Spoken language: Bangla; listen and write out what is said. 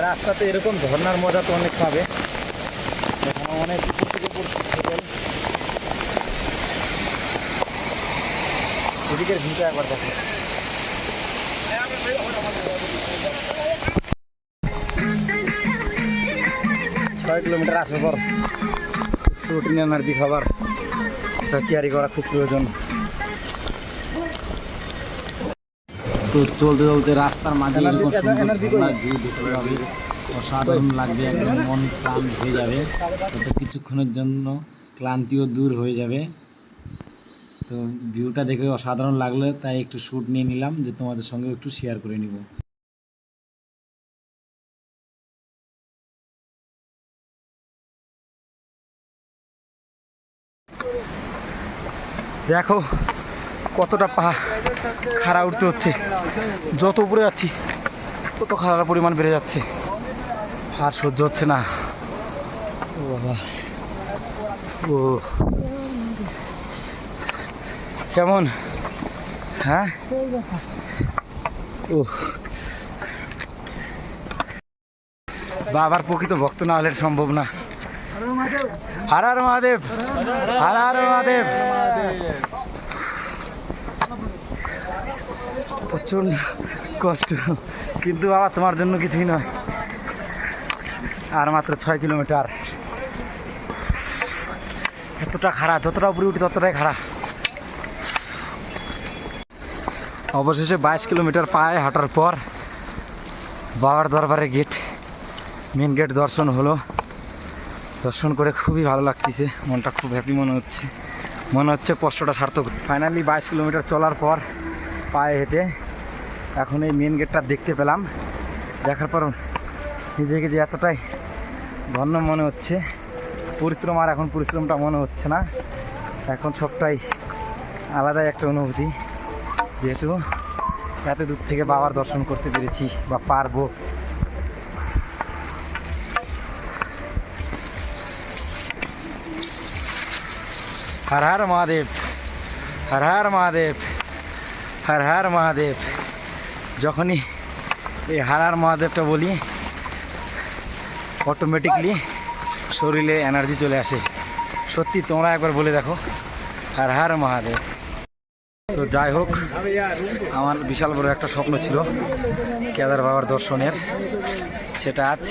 রাস্তাতে এরকম ঝর্ণার মজা তো অনেক পাবে। এখানে অনেক হোটেল, এদিকের ভিউটা একবার দেখো। 6 কিলোমিটার আসার পর প্রোটিন এনার্জি খাবার ক্যারি করা খুব প্রয়োজন। তো চলতে চলতে রাস্তার মাঝে এরকম সুন্দর ঝর্ণার ভিউ দেখতে পাবে, অসাধারণ লাগবে, একদম মন প্রাণ হয়ে যাবে। তো কিছুক্ষণের জন্য ক্লান্তিও দূর হয়ে যাবে। তো ভিউটা দেখে অসাধারণ লাগলো, তাই একটু শ্যুট নিয়ে নিলাম যে তোমাদের সঙ্গে একটু শেয়ার করে নিব। দেখো কতটা খাড়া উঠতে হচ্ছে, যত উপরে যাচ্ছি তত খাড়ার পরিমাণ বেড়ে যাচ্ছে, আর সহ্য হচ্ছে না। ও বাবা, ও কেমন? হ্যাঁ, ও বাবার প্রকৃত ভক্ত না হলে সম্ভব না। হর হর মহাদেব, হর হর মহাদেব। প্রচন্ড কষ্ট, কিন্তু বাবা তোমার জন্য কিছুই নয়। আর মাত্র 6 কিলোমিটার। এতটা খাড়া, যতটা উপরে উঠি ততটাই খাড়া। অবশেষে 22 কিলোমিটার পায়ে হাঁটার পর বাবার দরবারে গেট, মেন গেট দর্শন হলো। দর্শন করে খুবই ভালো লাগতেছে, মনটা খুব হ্যাপি মনে হচ্ছে কষ্টটা সার্থক। ফাইনালি 22 কিলোমিটার চলার পর পায়ে হেঁটে এখন এই মেন গেটটা দেখতে পেলাম। দেখার পর নিজেকে যে এতটাই ধন্য মনে হচ্ছে। পরিশ্রম আর এখন পরিশ্রমটা মনে হচ্ছে না, এখন সবটাই আলাদাই একটা অনুভূতি, যেহেতু এত দূর থেকে বাবার দর্শন করতে পেরেছি বা পারবো। হর হর মহাদেব, হর হর মহাদেব, হর হর মহাদেব। যখনই এই হর হর মহাদেবটা বলি অটোমেটিকলি শরীরে এনার্জি চলে আসে। সত্যি তোমরা একবার বলে দেখো, হর হর মহাদেব। তো যাই হোক, আমার বিশাল বড় একটা স্বপ্ন ছিল কেদার বাবার দর্শনের, সেটা আজ